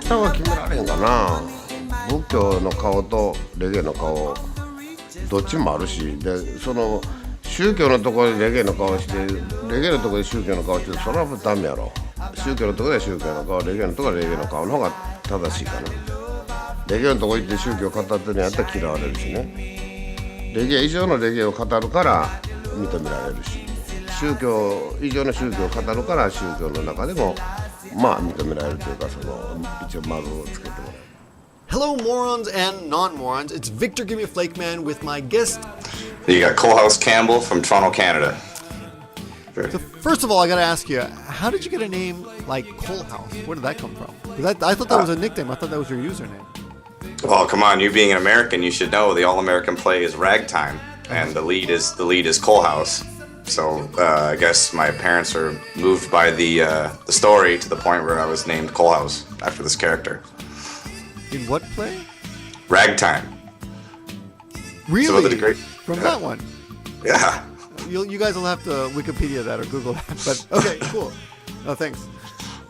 下は決められへんかな。仏教の顔とレゲエの顔どっちもあるし、でその宗教のところでレゲエの顔してレゲエのところで宗教の顔してそれはダメやろ。宗教のところで宗教の顔、レゲエのところでレゲエの顔の方が正しいかな。レゲエのところ行って宗教を語ってるんやったら嫌われるしね。レゲエ以上のレゲエを語るから認められるし、宗教以上の宗教を語るから宗教の中でもまあ認められるというか、その一応丸をつけてもらえる。Hello, morons and non-morons. It's Victor Gimmeabreakman with my guest. You got Coalhouse Cambell from Toronto, Canada. So first of all, I got to ask you, how did you get a name like Coalhouse? Where did that come from? Because I thought that was a nickname. I thought that was your username. Well, come on, you being an American, you should know the all-American play is ragtime, and the lead is Coalhouse. So I guess my parents are moved by the story to the point where I was named Coalhouse after this character. In what play? Ragtime. Really? Great, from that one? Yeah. You guys will have to Wikipedia that or Google that. But okay, cool. Oh, thanks.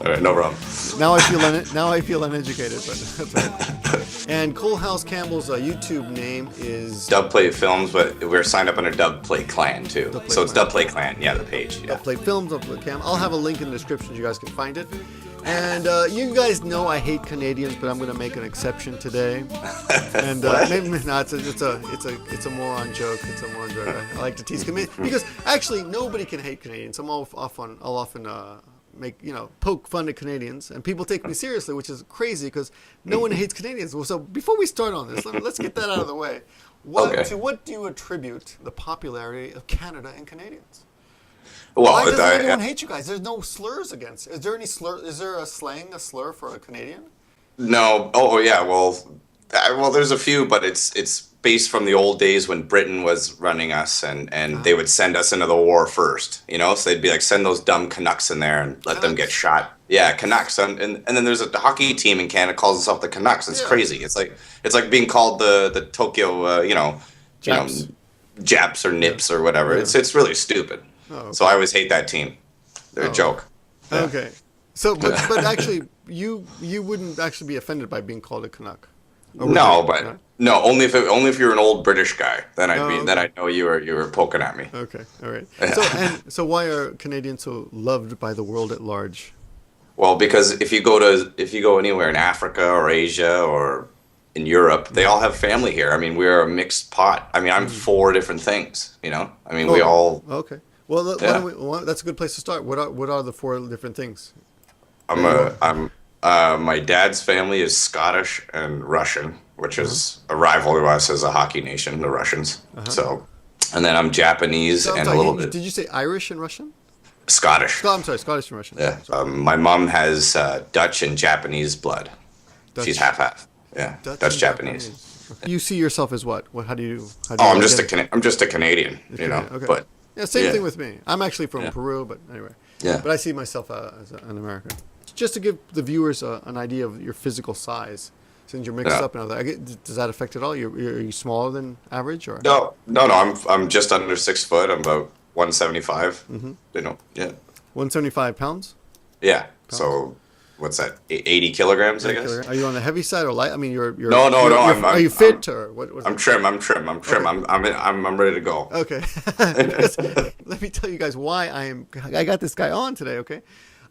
All right, no problem. Now I feel uneducated, but that's right. And Coalhouse Cambell's YouTube name is Dubplate Films, but we're signed up under Dubplate Clan too. Dubplate so it's Clan. Dubplate Clan, yeah, the page. Yeah. Dubplate Films, Dubplate Cam. I'll have a link in the description so you guys can find it. And you guys know I hate Canadians, but I'm going to make an exception today. And maybe no, it's a moron joke. It's a moron joke. I like to tease Canadians because actually nobody can hate Canadians. I'll often poke fun at Canadians, and people take me seriously, which is crazy because no one hates Canadians. So before we start on this, let's get that out of the way. To what do you attribute the popularity of Canada and Canadians? Well, why does anyone hate you guys? There's no slurs against. Is there any slur? Is there a slur for a Canadian? No. Oh, yeah. Well, there's a few, but it's based from the old days when Britain was running us, and they would send us into the war first. You know, so they'd be like, send those dumb Canucks in there and let them get shot. Yeah, Canucks, and then there's a hockey team in Canada calls itself the Canucks. It's crazy. It's like being called the Tokyo, Japs or Nips or whatever. Yeah. It's really stupid. Oh, okay. So I always hate that team. They're a joke. Yeah. Okay. So, but actually, you wouldn't actually be offended by being called a Canuck. No, only if you're an old British guy. Then I know you were poking at me. Okay, all right. So why are Canadians so loved by the world at large? Well, because if you go anywhere in Africa or Asia or in Europe, they all have family here. I mean, we're a mixed pot. I mean, I'm 4 different things. You know, I mean, we all. Okay. Well, that's a good place to start. What are the 4 different things? My dad's family is Scottish and Russian, which is a rival to us as a hockey nation, the Russians. So, and then I'm Japanese and a little bit. Did you say Irish and Russian? Scottish. I'm sorry, Scottish and Russian. Yeah. My mom has Dutch and Japanese blood. She's half. Yeah. Dutch Japanese. You see yourself as what? How do you? I'm just a Canadian. You know. Okay. But same thing with me. I'm actually from Peru, but anyway. Yeah. But I see myself as an American. Just to give the viewers an idea of your physical size, since you're mixed up and all that. Does that affect it all? Are you smaller than average, or? No. I'm just under 6 foot. I'm about 175. You know. Yeah. 175 pounds. Yeah. Pounds. So. What's that? 80 kilograms, I guess. Are you on the heavy side or light? I mean, you're. No. Are you fit or what? I'm trim. I'm trim. Okay. I'm ready to go. Okay. Let me tell you guys why I got this guy on today. Okay.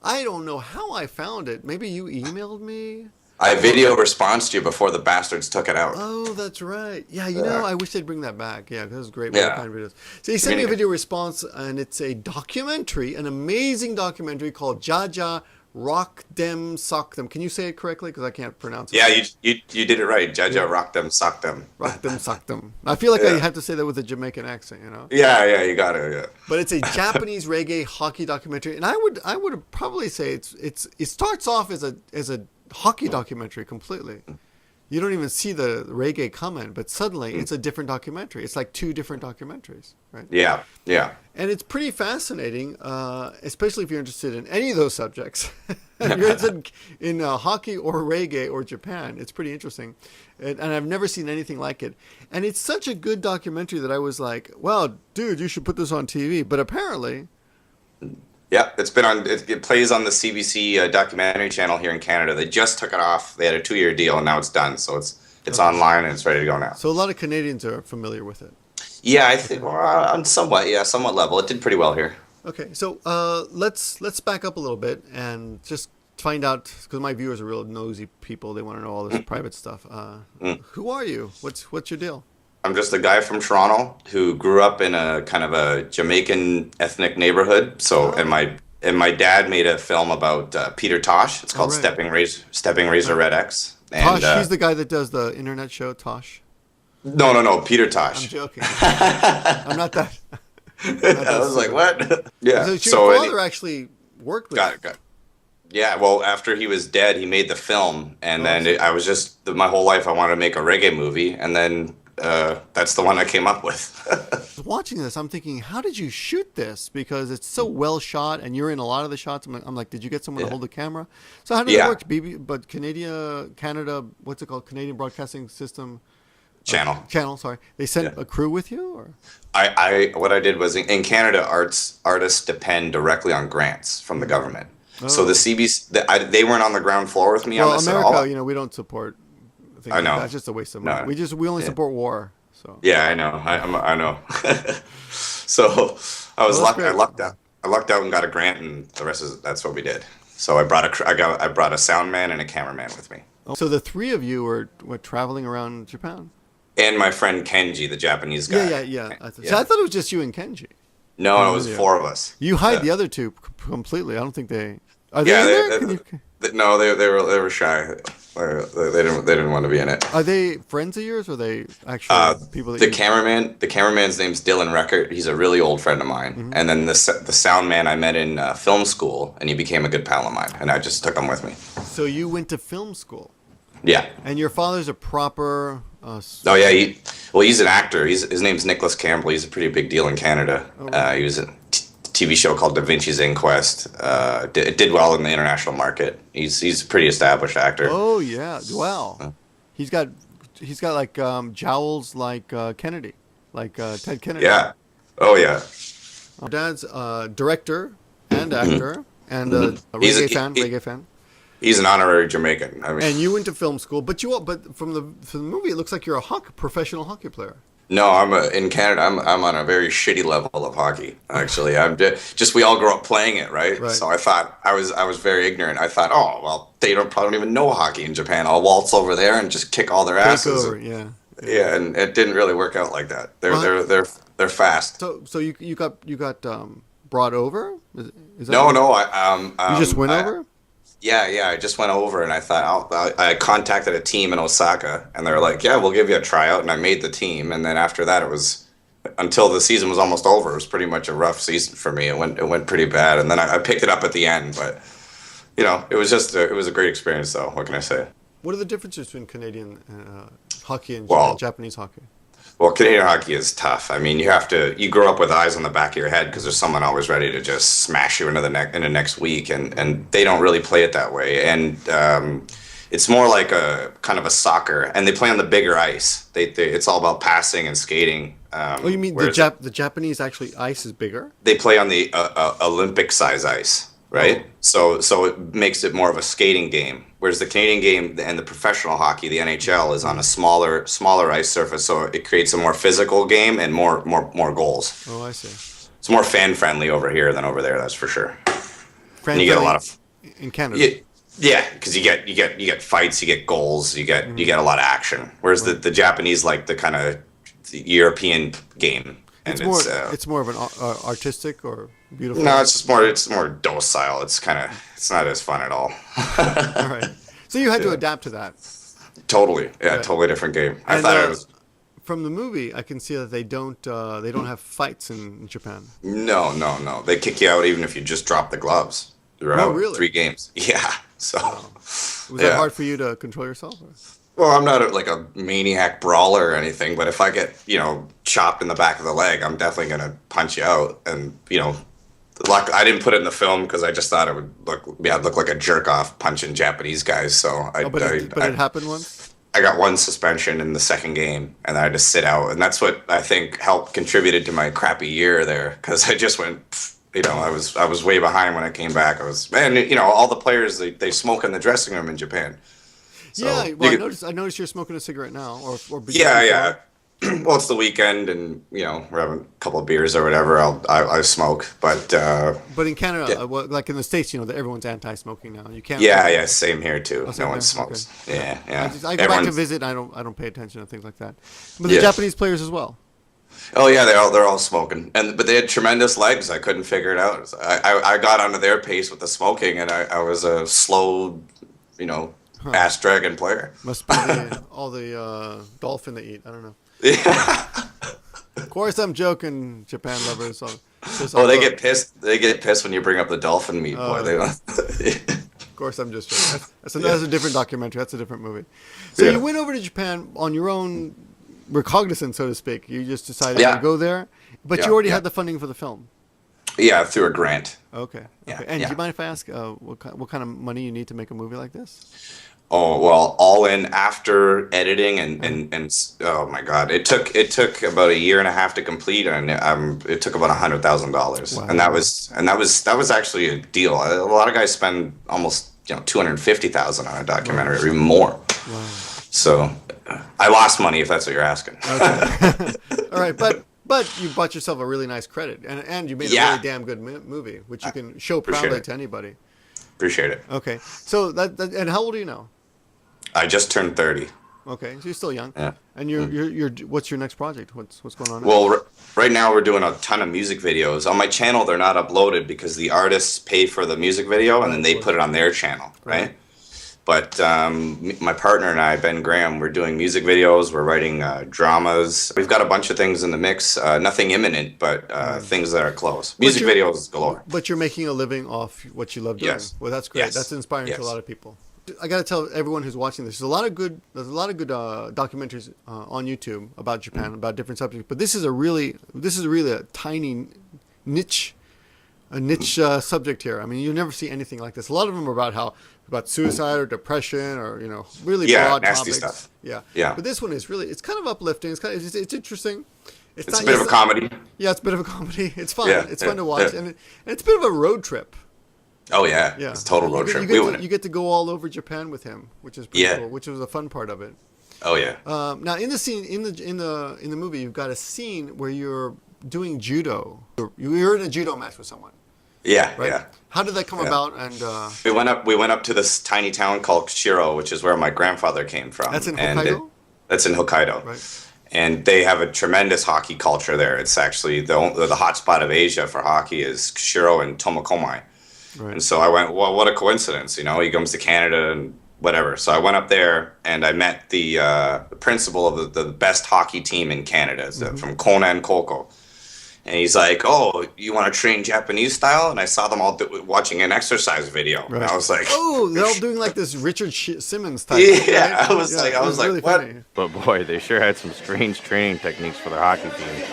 I don't know how I found it. Maybe you emailed me. I video responded to you before the bastards took it out. Oh, that's right. Yeah, I wish they'd bring that back. Yeah, because it was great. Kind of videos. So he sent me a video response, and it's a documentary, an amazing documentary called Jaja Rock Them Sock Them. Can you say it correctly? Because I can't pronounce it. Yeah, you did it right. Jaja Rock Them Sock Them. Rock Them Sock Them. I feel like I have to say that with a Jamaican accent, you know? Yeah, you got it. Yeah. But it's a Japanese reggae hockey documentary, and I would probably say it starts off as a hockey documentary completely. You don't even see the reggae comment, but suddenly it's a different documentary. It's like 2 different documentaries, right? Yeah. And it's pretty fascinating, especially if you're interested in any of those subjects. If you're interested in hockey or reggae or Japan, it's pretty interesting. And I've never seen anything like it. And it's such a good documentary that I was like, well, dude, you should put this on TV. But apparently, Yeah, it's been on. It plays on the CBC documentary channel here in Canada. They just took it off. They had a 2-year deal, and now it's done. So it's online and it's ready to go now. So a lot of Canadians are familiar with it. Yeah, I think on somewhat level. It did pretty well here. Okay, so let's back up a little bit and just find out, because my viewers are real nosy people. They want to know all this private stuff. Who are you? What's your deal? I'm just a guy from Toronto who grew up in a kind of a Jamaican ethnic neighborhood. So, and my dad made a film about Peter Tosh. It's called right. Stepping Razor Red X. And, Tosh, he's the guy that does the internet show, Tosh. No, Peter Tosh. I'm joking. I'm not that. I was like, what? Yeah. So your father actually worked with. Got it. Yeah, well, after he was dead, he made the film, and then I was just my whole life I wanted to make a reggae movie, and then that's the one I came up with. Watching this, I'm thinking, how did you shoot this? Because it's so well shot, and you're in a lot of the shots. I'm like, did you get someone to hold the camera? So how did it work? But Canada, what's it called? Canadian Broadcasting System. Channel, sorry. They sent a crew with you, or? What I did was in Canada, artists depend directly on grants from the government. Oh. So the CBC, they weren't on the ground floor with me on this America, at all. We don't support things I know. like that. It's just a waste of money. We only support war. So. Yeah, I know. I know. So I lucked out. I lucked out and got a grant, and the rest that's what we did. So I brought a sound man and a cameraman with me. So the three of you were traveling around Japan. And my friend Kenji, the Japanese guy. Yeah. So I thought it was just you and Kenji. No, it was 4 of us. You hide the other two completely. I don't think they. Are they in there? No, they were shy. They didn't want to be in it. Are they friends of yours, or are they actually people that the cameraman's name's Dylan Reckert. He's a really old friend of mine. Mm-hmm. And then the sound man I met in film school, and he became a good pal of mine, and I just took him with me. So you went to film school. Yeah. And your father's a proper. He's an actor. His name's Nicholas Campbell. He's a pretty big deal in Canada. Oh, right. He was in a TV show called Da Vinci's Inquest. It did well in the international market. He's a pretty established actor. Oh yeah, wow. He's got like jowls like Kennedy, like Ted Kennedy. Yeah. Oh yeah. Dad's director and actor and a reggae fan. He's an honorary Jamaican. I mean, and you went to film school, but from the movie, it looks like you're a professional hockey player. No, in Canada. I'm on a very shitty level of hockey. Actually, I'm just we all grew up playing it, right? So I thought I was very ignorant. I thought, oh well, they probably don't even know hockey in Japan. I'll waltz over there and just kick all their asses. Yeah, and it didn't really work out like that. They're fast. So you got brought over? Is that no. You just went over? Yeah, I just went over and I thought I contacted a team in Osaka and they were like, yeah, we'll give you a tryout, and I made the team, and then after that it was until the season was almost over. It was pretty much a rough season for me. It went pretty bad, and then I picked it up at the end, but it was a great experience though. What can I say? What are the differences between Canadian hockey and Japanese hockey? Well, Canadian hockey is tough. I mean, you grow up with eyes on the back of your head because there's someone always ready to just smash you into the next week, and they don't really play it that way. And it's more like a kind of a soccer, and they play on the bigger ice. It's all about passing and skating. You mean the Japanese actually ice is bigger? They play on the Olympic size ice, right? Oh. So it makes it more of a skating game. Whereas the Canadian game and the professional hockey, the NHL, is on a smaller ice surface, so it creates a more physical game and more goals. Oh, I see. It's more fan friendly over here than over there, that's for sure. And you get a lot of in Canada. Yeah, because you get fights, you get goals, you get a lot of action. Whereas the Japanese like the kind of European game. And it's more of an artistic or beautiful. No, it's more docile. It's not as fun at all. All right. So you had to adapt to that. Totally. Yeah, totally different game. I thought it was. From the movie, I can see that they don't have fights in Japan. No. They kick you out even if you just drop the gloves. Oh, really? 3 games. Yeah. So. Was that hard for you to control yourself? Or? Well, I'm not a maniac brawler or anything, but if I get, chopped in the back of the leg, I'm definitely going to punch you out. And, I didn't put it in the film because I just thought it would look like a jerk off punching Japanese guys. So but it happened once? I got 1 suspension in the second game, and I had to sit out. And that's what I think contributed to my crappy year there, because I just went You know, I was way behind when I came back. And you know, all the players they smoke in the dressing room in Japan. So, yeah, well, I noticed you're smoking a cigarette now, or yeah. Well, it's the weekend, and you know we're having a couple of beers or whatever. I smoke, but in Canada, yeah. like in the States, you know, everyone's anti-smoking now. You can't. Yeah, same here too. Same No one here? smokes. Okay. Yeah. I go back to visit. And I don't pay attention to things like that. But the Yeah. Japanese players as well. Oh yeah, they're all smoking, but they had tremendous legs. I couldn't figure it out. I got onto their pace with the smoking, and I was a slow, you know, ass dragon player. Must be all the dolphin they eat. I don't know. Yeah. Of course, I'm joking, Japan lovers. Oh, they get pissed. They get pissed when you bring up the dolphin meat, boy. They don't. Of course, I'm just joking. That's a different documentary. That's a different movie. So you went over to Japan on your own recognizance, so to speak. You just decided to go there, but you already had the funding for the film. Yeah, through a grant. Okay. Yeah, And yeah. do you mind if I ask what kind of money you need to make a movie like this? Oh well, all in after editing and oh my god, it took about a year and a half to complete, and it took about $100,000, Wow. and that was actually a deal. A lot of guys spend almost $250,000 on a documentary, or even more. Wow. So I lost money, if that's what you're asking. Okay. All right, but you bought yourself a really nice credit, and you made a really damn good movie, which you can show proudly to anybody. Appreciate it. Okay, so and how old are you now? I just turned 30. Okay, so you're still young. Yeah. And you're what's your next project? What's going on now? Well, right now we're doing a ton of music videos. On my channel, they're not uploaded because the artists pay for the music video and then they put it on their channel, right? But my partner and I, Ben Graham, we're doing music videos. We're writing dramas. We've got a bunch of things in the mix. Nothing imminent, but things that are close. Music videos galore. But you're making a living off what you love doing. Yes. Well, that's great. Yes. That's inspiring to a lot of people. I got to tell everyone who's watching this, there's a lot of good documentaries on YouTube about Japan, about different subjects. But this is really a tiny niche subject here. I mean, you never see anything like this. A lot of them are about suicide or depression or really broad nasty topics. stuff. Yeah. But this one is really, it's kind of uplifting. It's interesting. It's a bit of a comedy. Yeah, it's a bit of a comedy. It's fun. Yeah, it's fun to watch, and it's a bit of a road trip. Oh yeah, it's a total road trip. You get to go all over Japan with him, which is pretty cool, which was a fun part of it. Oh yeah. Now in the scene in the movie, you've got a scene where you're doing judo. You're in a judo match with someone. Yeah, right? yeah. How did that come about? And we went up to this tiny town called Shiro, which is where my grandfather came from. That's in Hokkaido. That's in Hokkaido. Right. And they have a tremendous hockey culture there. It's actually the hot spot of Asia for hockey is Shiro and Tomakomai. Right. And so I went, well, what a coincidence, he comes to Canada and whatever. So I went up there and I met the principal of the best hockey team in Canada, from Konan Koko. And he's like, oh, you want to train Japanese style? And I saw them all watching an exercise video. Right. And I was like, oh, they're all doing like this Richard Simmons type. Yeah, right? I was like, really what? Funny. But boy, they sure had some strange training techniques for their hockey team.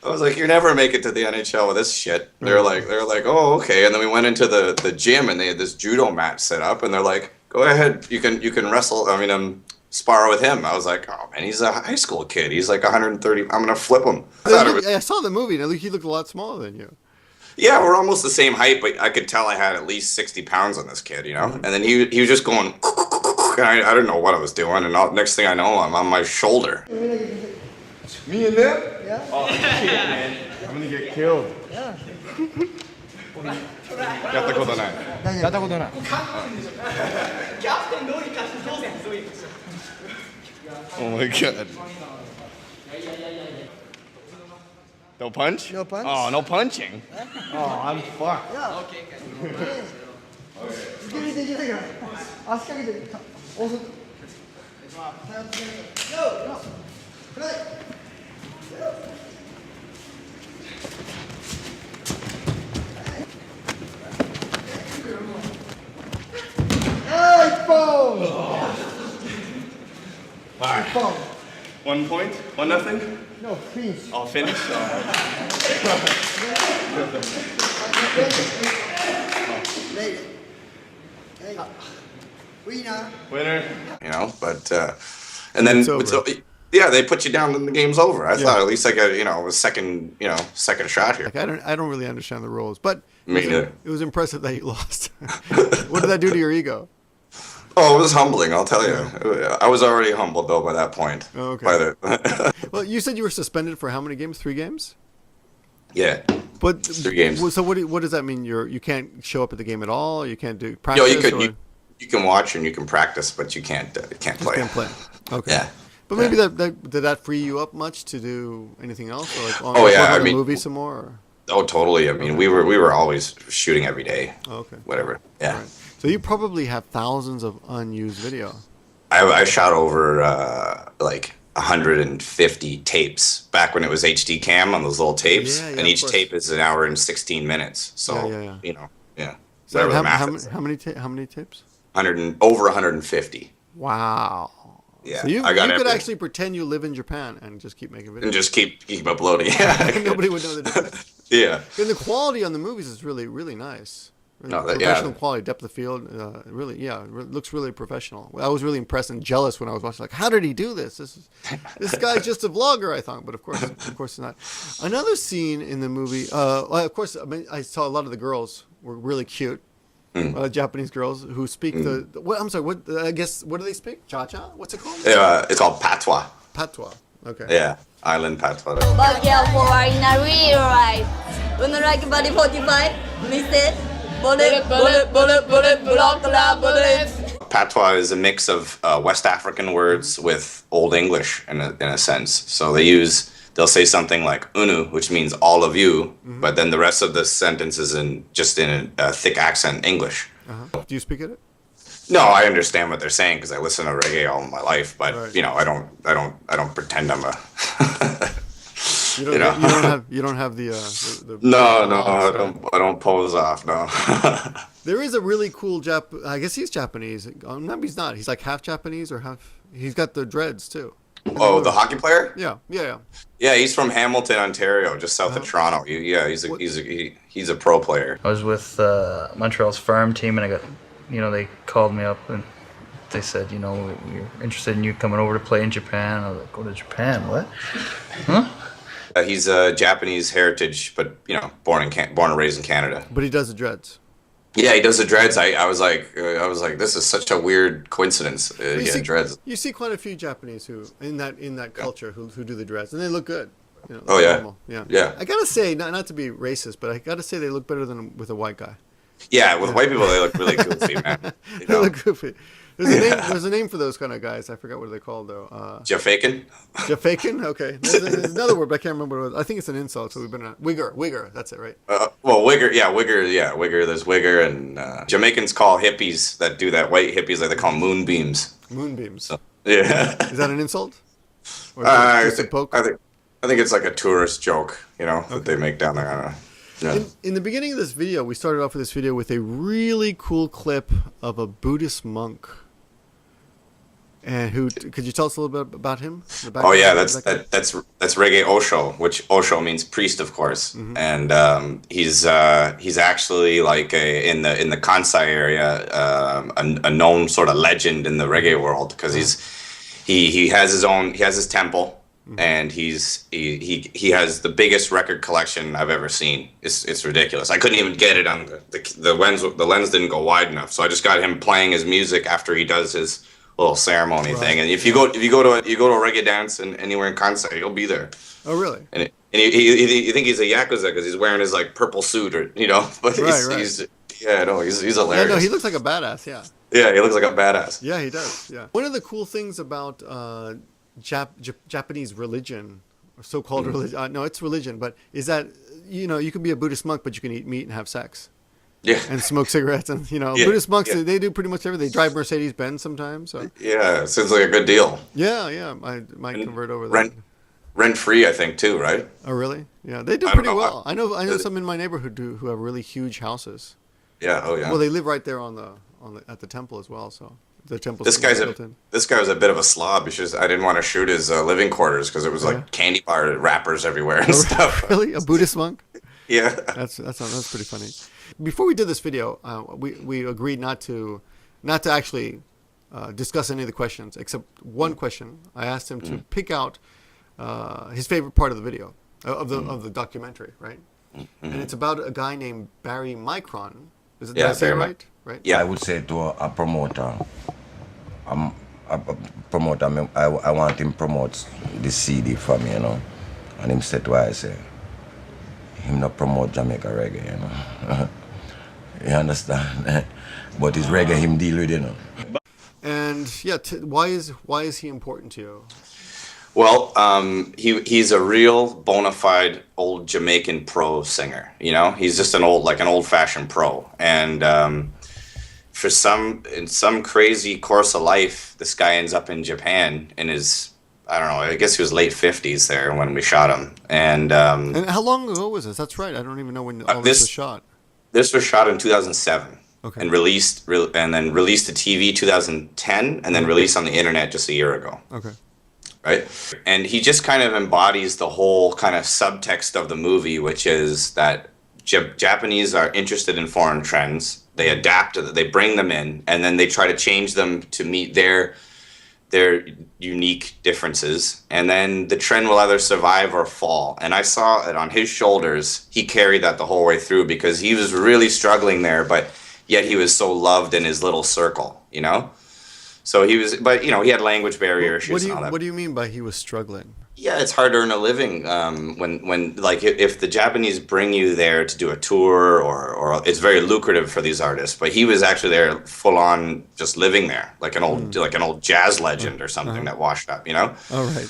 I was like, you never make it to the NHL with this shit. They're like, oh, okay. And then we went into the gym and they had this judo mat set up, and they're like, go ahead, you can wrestle. Spar with him. I was like, oh man, he's a high school kid. He's like 130. I'm gonna flip him. I saw the movie. Now he looked a lot smaller than you. Yeah, we're almost the same height, but I could tell I had at least 60 pounds on this kid, And then he was just going, and I didn't know what I was doing. And next thing I know, I'm on my shoulder. Me and them? Yeah. Oh shit, man! I'm gonna get killed. Yeah. やったことない。やったことない。Oh my god. No punch? No punch? Oh, no punching? Oh, I'm fucked. Yeah. Okay. Alright. 1 point? 1-0? No, finish. I'll finish? Winner. You know, but and then It's over. so, yeah, they put you down and the game's over. I Yeah. thought at least I got a second shot here. Like, I don't really understand the rules, but Me neither. it was impressive that you lost. What did that do to your ego? Oh, it was humbling, I'll tell you. I was already humbled though by that point. Oh, okay. By the Well, you said you were suspended for how many games? 3 games? yeah. But 3 games. So what does that mean? You can't show up at the game at all. You can't do Yo, practice. you can watch and you can practice, but you can't play. Can't play. Okay. Yeah. But maybe did that free you up much to do anything else? Or like Oh, yeah, work on I the mean- movie some more? Or? Oh, totally. I mean, we were always shooting every day. Oh, okay. Whatever. Yeah. Right. So you probably have thousands of unused video. I shot over like 150 tapes back when it was HD cam on those little tapes, Yeah, and of each course. tape is an hour and 16 minutes. So Yeah. yeah. So Whatever the math is. how many tapes? Over 150. Wow. Yeah, So you I got could everything. actually pretend you live in Japan and just keep making videos. And just keep uploading. Yeah. Nobody would know the difference. Yeah. And the quality on the movies is really, really nice. Really No, that- professional yeah. quality, depth of field, really, looks really professional. I was really impressed and jealous when I was watching. Like, how did he do this? This guy's just a vlogger, I thought, but of course not. Another scene in the movie, of course, I saw a lot of the girls were really cute. Japanese girls who speak what? I'm sorry. What? I guess what do they speak? Cha-cha? What's it called? It's called patois. Patois. Okay. Yeah, island patois. But careful in a real life. Unlike body 45, missed. Bullet, block the bullet. Patois is a mix of West African words with Old English in a sense. So they'll say something like unu, which means all of you, but then the rest of the sentence is in a thick accent English. Do you speak it? No, I understand what they're saying because I listen to reggae all my life, but Right. I don't pretend I'm a. You don't, You know. you don't have the No, I don't pose off. No. There is a really cool I guess he's Japanese. Maybe he's not. He's like half Japanese or half. He's got the dreads too. Oh, the hockey player? Yeah. Yeah, he's from Hamilton, Ontario, just south of Toronto. He's a pro player. I was with Montreal's farm team, and I got, they called me up and they said, we're interested in you coming over to play in Japan. I was like, go to Japan? What? Huh? He's a Japanese heritage, but born and raised in Canada. But he does the dreads. Yeah, he does the dreads. I was like, this is such a weird coincidence. You see, Dreads. You see quite a few Japanese who in that culture who do the dreads, and they look good. Oh, yeah. normal. Yeah. I gotta say, not to be racist, but I gotta say they look better than with a white guy. Yeah, with white people, they look really goofy, man. They look goofy. There's a name for those kind of guys. I forgot what they're called though. Jaffakin? Jaffakin? Okay. There's another word, but I can't remember what it was. I think it's an insult, so we better not. Wigger. That's it, right? Well, Wigger. There's Wigger, and Jamaicans call hippies that do that, white hippies, like they call them moonbeams. Moonbeams. So, yeah. Is that an insult? Or is it just a poke? I think it's like a tourist joke, that they make down there. I don't know. Yeah. In the beginning of this video, we started off with this video with a really cool clip of a Buddhist monk. And could you tell us a little bit about him? Oh yeah, that's Reggae Osho, which Osho means priest, of course, and he's actually like in the Kansai area a known sort of legend in the reggae world because he has his temple. And he has the biggest record collection I've ever seen. It's ridiculous. I couldn't even get it on the lens. The lens didn't go wide enough, so I just got him playing his music after he does his little ceremony thing. And if you go to a reggae dance and anywhere in Kansai, he'll be there. Oh really? And you think he's a yakuza because he's wearing his like purple suit but he's hilarious. Yeah, no, he looks like a badass. Yeah. Yeah, he looks like a badass. Yeah, he does. Yeah. One of the cool things about Japanese religion, or so-called religion, no, it's religion, but is that, you can be a Buddhist monk, but you can eat meat and have sex. Yeah. And smoke cigarettes. And, Buddhist monks, they do pretty much everything. They drive Mercedes-Benz sometimes. So. Yeah, seems like a good deal. Yeah. I might convert over there. Rent-free, I think, too, right? Oh, really? Yeah, they do I don't pretty know. well. I know some in my neighborhood who have really huge houses. Yeah, oh yeah. Well, they live right there at the temple as well, so. The temple. This guy was a bit of a slob. It's just I didn't want to shoot his living quarters because it was like candy bar wrappers everywhere and stuff. Really, a Buddhist monk? Yeah. That's pretty funny. Before we did this video, we agreed not to actually discuss any of the questions except one question. I asked him to pick out his favorite part of the video of the documentary, right? And it's about a guy named Barry Micron. Did I say it right? Right? Yeah, I would say to a promoter, I want him promote this CD for me, you know. And him said why I say, him not promote Jamaica reggae, you know. You understand? But it's reggae him deal with, you know. And yeah, why is he important to you? Well, he's a real bona fide old Jamaican pro singer. You know, he's just an old fashioned pro. And in some crazy course of life, this guy ends up in Japan in his, I don't know, I guess he was late 50s there when we shot him. And how long ago was this? That's right. I don't even know when all this was shot. This was shot in 2007. Okay. And released to TV 2010, and then released on the internet just a year ago. Okay. Right? And he just kind of embodies the whole kind of subtext of the movie, which is that Japanese are interested in foreign trends. They adapt to them, they bring them in, and then they try to change them to meet their unique differences. And then the trend will either survive or fall. And I saw it on his shoulders. He carried that the whole way through because he was really struggling there, but yet he was so loved in his little circle, you know? So he was, but you know, he had language barrier issues and all that. What do you mean by he was struggling? Yeah, it's hard to earn a living when like if the Japanese bring you there to do a tour or it's very lucrative for these artists. But he was actually there full on just living there like an old jazz legend or something that washed up, you know? Oh right.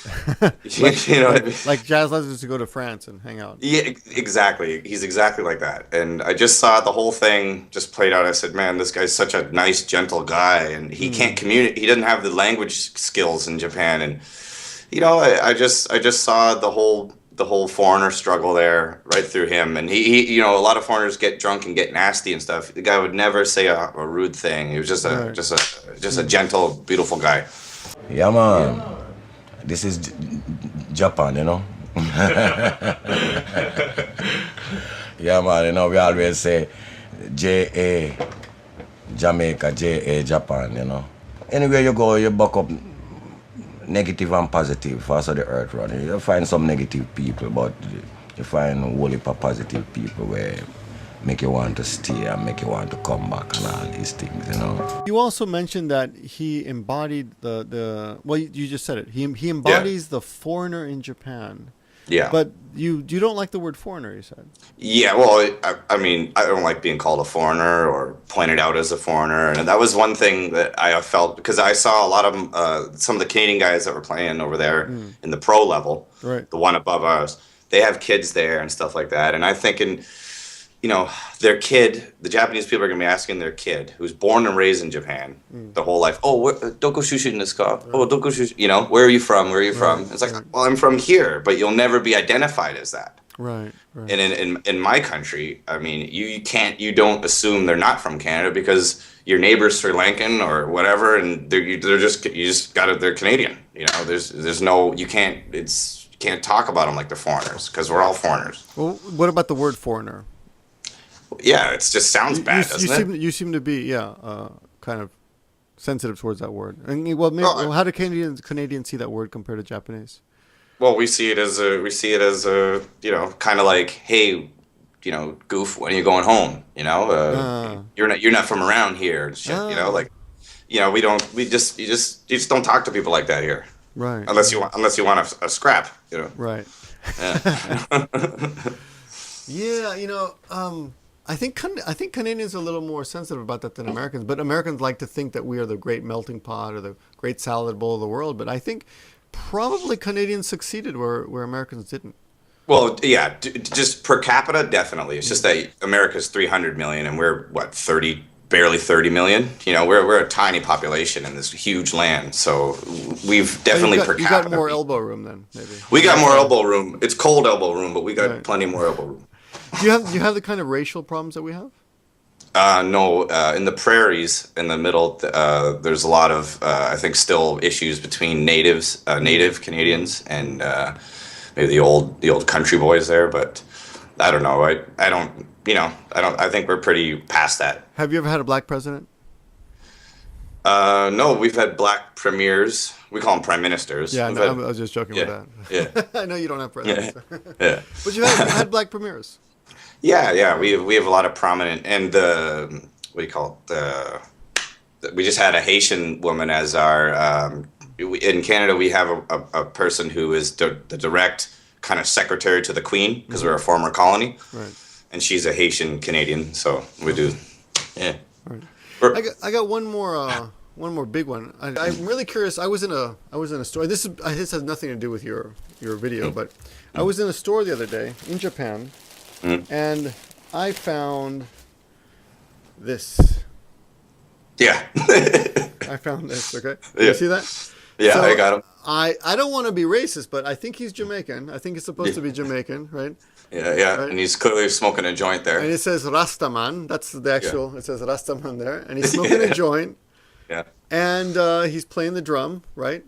You know what I mean? Like jazz legends to go to France and hang out. Yeah, exactly. He's exactly like that. And I just saw the whole thing just played out. I said, man, this guy's such a nice, gentle guy, and he can't communicate. He doesn't have the language skills in Japan, and you know, I just saw the whole foreigner struggle there right through him, and he you know, a lot of foreigners get drunk and get nasty and stuff. The guy would never say a rude thing. He was just a gentle, beautiful guy. Yeah, man. This is Japan, you know. Yeah, man. You know, we always say J.A. Jamaica, J.A. Japan, you know. Anywhere you go, you buck up negative and positive for the earth run. You find some negative people, but you find a whole heap of positive people where make you want to stay and make you want to come back and all these things, you know. You also mentioned that he embodied the well, you just said it. He embodies the foreigner in Japan. Yeah. But you don't like the word foreigner, you said. Yeah, well, I mean, I don't like being called a foreigner or pointed out as a foreigner. And that was one thing that I felt, because I saw a lot of some of the Canadian guys that were playing over there in the pro level, right, the one above us, they have kids there and stuff like that. And I'm thinking, you know, their kid, the Japanese people are going to be asking their kid, who's born and raised in Japan, their whole life, oh, doko shushin desu ka? Oh, doko shushin, you know, where are you from? Where are you from? It's like, well, I'm from here, but you'll never be identified as that. Right, right. And in my country, I mean, you don't assume they're not from Canada because your neighbor's Sri Lankan or whatever, and they're Canadian. You know, there's no, you can't talk about them like they're foreigners because we're all foreigners. Well, what about the word foreigner? Yeah, it just sounds bad, doesn't it? You seem to be, kind of sensitive towards that word. And well, maybe, how do Canadians see that word compared to Japanese? Well, we see it as a you know, kind of like, hey, you know, goof, when are you going home? You know, you're not from around here and shit. You know, like, you know, you just don't talk to people like that here. Right. Unless you want a scrap. You know. Right. Yeah. Yeah, you know, I think Canadians are a little more sensitive about that than Americans, but Americans like to think that we are the great melting pot or the great salad bowl of the world. But I think probably Canadians succeeded where Americans didn't. Well, yeah, just per capita, definitely. It's just that America's 300 million and we're what, barely 30 million. You know, we're a tiny population in this huge land, so we've definitely per capita. You got more elbow room then, maybe. We got more elbow room. It's cold elbow room, but we got plenty more elbow room. Do you have the kind of racial problems that we have? No, in the prairies, in the middle, there's a lot of, I think, still issues between native Canadians and maybe the old country boys there. But I don't know. I think we're pretty past that. Have you ever had a black president? No, we've had black premiers. We call them prime ministers. Yeah, We've no, had- I was just joking yeah, with that. yeah. I know you don't have presidents. yeah. But you've had black premiers. Yeah. We have a lot of prominent and what do you call it? We just had a Haitian woman as our. In Canada, we have a person who is the direct kind of secretary to the Queen because we're a former colony, Right. and she's a Haitian Canadian. So we do. Yeah. Right. We're- I got one more big one. I'm really curious. I was in a store. This has nothing to do with your video, but I was in a store the other day in Japan, and I found this. Yeah. I found this. Okay, Yeah. you see that? Yeah, So, I got him. I don't want to be racist, but I think he's Jamaican. I think it's supposed to be Jamaican, right? Yeah, Right. and he's clearly smoking a joint there. And it says Rastaman. That's the actual. It says Rastaman there, and he's smoking a joint. Yeah. And he's playing the drum, right?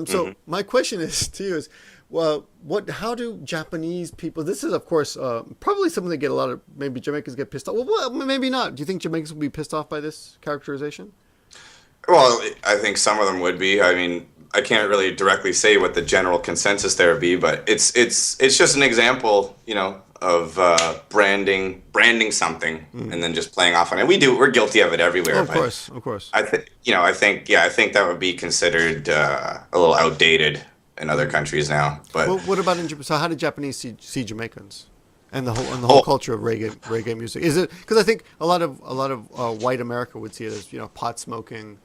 So my question is to you is, well, how do Japanese people? This is, of course, probably something they get a lot of. Maybe Jamaicans get pissed off. Well, maybe not. Do you think Jamaicans will be pissed off by this characterization? Well, I think some of them would be. I mean, I can't really directly say what the general consensus there would be, but it's just an example, of branding something and then just playing off on it. We're guilty of it everywhere. Of but course. I think that would be considered a little outdated in other countries now. But Well, what about in Japan? So how do Japanese see Jamaicans and the whole culture of reggae music? Is it because I think a lot of white America would see it as pot smoking.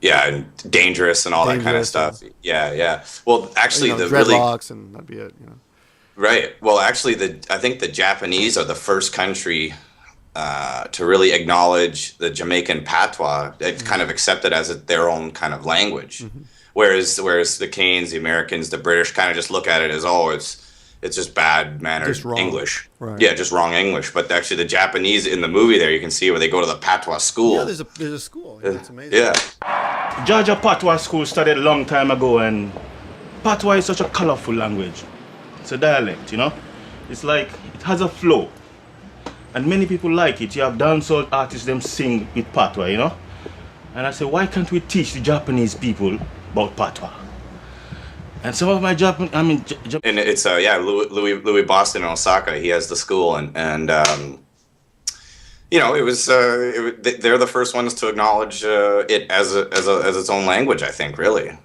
yeah, and dangerous and all that kind of Dangerous, stuff. Yeah. Well, actually, the dreadlocks and that'd be it. Right. Well, actually, I think the Japanese are the first country to really acknowledge the Jamaican patois. It's kind of accepted as their own kind of language. Whereas the Canes, the Americans, the British kind of just look at it as, it's just bad mannered Just wrong. English. Right. Yeah, just wrong English. But actually, the Japanese in the movie there, you can see where they go to the patois school. Yeah, there's a school. Yeah, it's amazing. Yeah. Georgia Patois School started a long time ago, and Patois is such a colorful language. It's a dialect, It's like, it has a flow. And many people like it. You have dancehall artists, them sing with Patois, And I say, why can't we teach the Japanese people about Patois? And some of my And it's Louis Boston in Osaka. He has the school, and it was they're the first ones to acknowledge it as its own language. I think really.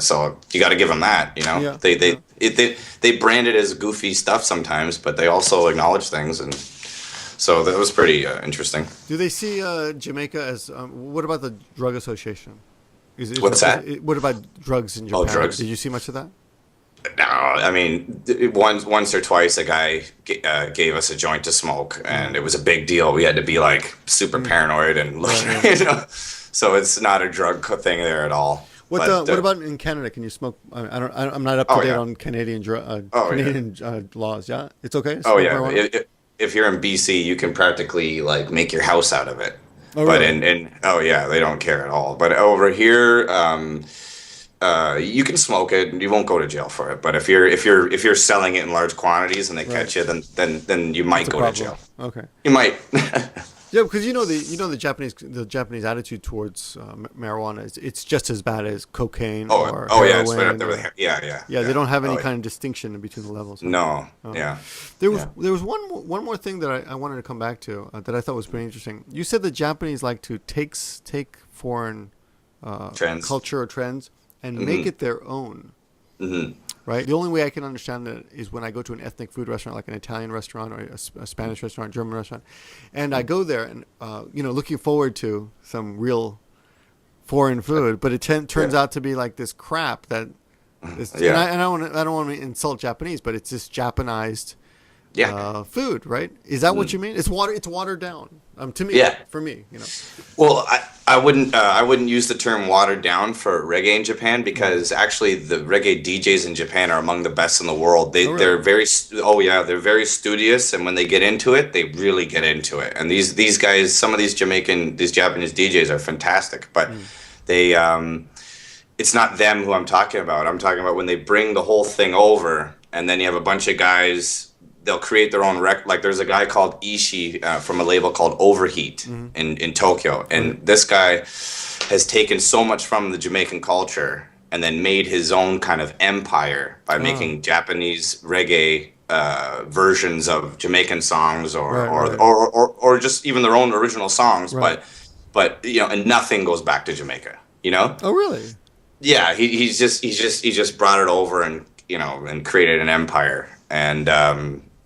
So you got to give them that. Yeah. They brand it as goofy stuff sometimes, but they also acknowledge things, and so that was pretty interesting. Do they see Jamaica as? What about the drug association? What's that? What about drugs in Japan? Oh, drugs. Did you see much of that? No, I mean, once or twice a guy gave us a joint to smoke, and it was a big deal. We had to be like super paranoid and looking, So it's not a drug thing there at all. What about in Canada? Can you smoke? I'm not up to date on Canadian laws. Yeah, it's okay. to Oh smoke yeah, marijuana? if you're in BC, you can practically like make your house out of it. Oh, but really? they don't care at all. But over here, you can smoke it and you won't go to jail for it. But if you're selling it in large quantities and they catch you, then you might It's a go to problem. jail. Okay. You might. Yeah, because the Japanese attitude towards marijuana it's just as bad as cocaine or yeah, heroin. it's right up there with yeah. Yeah, they don't have any kind of distinction in between the levels. No, yeah. There was one more thing that I wanted to come back to that I thought was pretty interesting. You said the Japanese like to take foreign Trends. culture or trends and make it their own. Mm-hmm. Right. The only way I can understand that is when I go to an ethnic food restaurant, like an Italian restaurant or a Spanish restaurant, German restaurant, and I go there and looking forward to some real foreign food, but it turns out to be like this crap that. And I don't want to insult Japanese, but it's this Japanized food, right? Is that what you mean? It's watered down. To me, for me, Well, I wouldn't use the term watered down for reggae in Japan because actually the reggae DJs in Japan are among the best in the world. They're very very studious, and when they get into it, they really get into it. And these guys, some of these Japanese DJs are fantastic, but they it's not them who I'm talking about. I'm talking about when they bring the whole thing over, and then you have a bunch of guys they'll create their own like there's a guy called Ishii from a label called Overheat in Tokyo, and this guy has taken so much from the Jamaican culture and then made his own kind of empire by making Japanese reggae versions of Jamaican songs or just even their own original songs, but you know, and nothing goes back to Jamaica, you know? Oh, really? Yeah, he just brought it over and, you know, and created an empire, and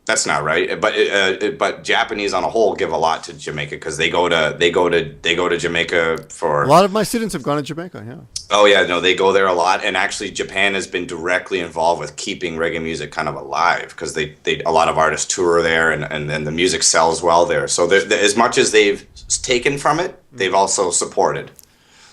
that's not right. But Japanese on a whole give a lot to Jamaica because they go to Jamaica for A lot of my students have gone to Jamaica. Yeah. Oh yeah, no, they go there a lot, and actually Japan has been directly involved with keeping reggae music kind of alive because they a lot of artists tour there, and the music sells well there. So as much as they've taken from it, they've also supported.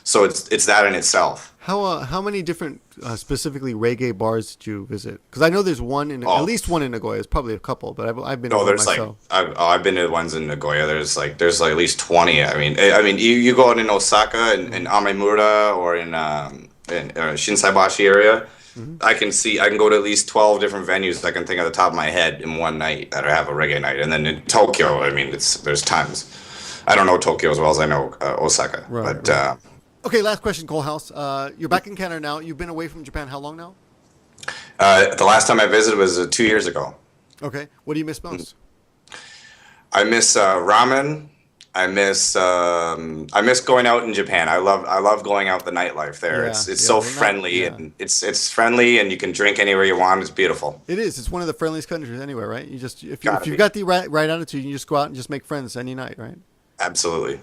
So it's that in itself. How many different specifically reggae bars did you visit? Because I know there's one at least one in Nagoya. There's probably a couple, but I've been. No, to there's myself. I've been to ones in Nagoya. There's like at least 20. I mean you go out in Osaka and Amemura or in Shinsaibashi area. I can go to at least 12 different venues I can think of the top of my head in one night that have a reggae night. And then in Tokyo, I mean, there's tons. I don't know Tokyo as well as I know Osaka, but. Okay, last question, Coalhouse. You're back in Canada now. You've been away from Japan how long now? The last time I visited was 2 years ago. Okay. What do you miss most? I miss ramen. I miss going out in Japan. I love going out the nightlife there. Yeah, It's so friendly and it's friendly, and you can drink anywhere you want. It's beautiful. It is. It's one of the friendliest countries anywhere, right? You just if you've got the right attitude, you can just go out and just make friends any night, right? Absolutely.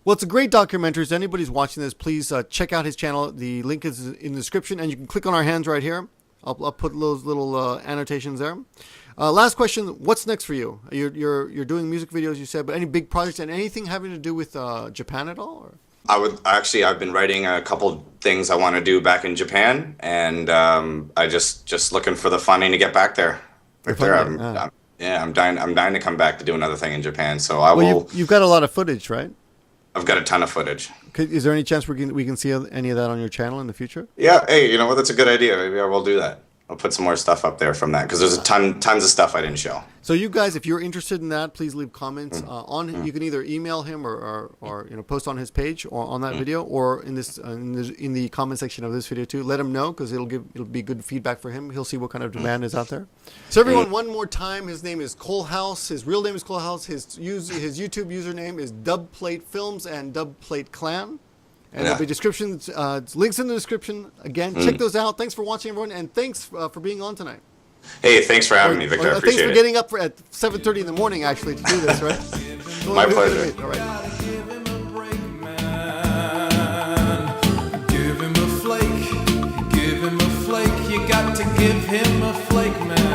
Well, it's a great documentary. So anybody's watching this, please check out his channel. The link is in the description, and you can click on our hands right here. I'll put those little annotations there. Last question: what's next for you? You're doing music videos, you said, but any big projects and anything having to do with Japan at all? Or? I've been writing a couple things I want to do back in Japan, and I just looking for the funding to get back there. I'm dying to come back to do another thing in Japan. So You've got a lot of footage, right? I've got a ton of footage. Is there any chance we can see any of that on your channel in the future? Yeah. Hey, you know what? That's a good idea. Maybe I will do that. I'll put some more stuff up there from that because there's tons of stuff I didn't show. So you guys, if you're interested in that, please leave comments You can either email him or post on his page or on that video or in the comment section of this video too. Let him know because it'll be good feedback for him. He'll see what kind of demand is out there. So everyone, one more time, his name is Coalhouse. His real name is Coalhouse. His YouTube username is Dubplate Films and Dubplate Clan. And there'll be descriptions, links in the description. Again, check those out. Thanks for watching, everyone, and thanks for being on tonight. Hey, thanks for having me, Victor. I appreciate it. Thanks for getting up at 7:30 in the morning, actually, to do this, right? My pleasure. All right. Give him a flake, you got to give him a flake, man.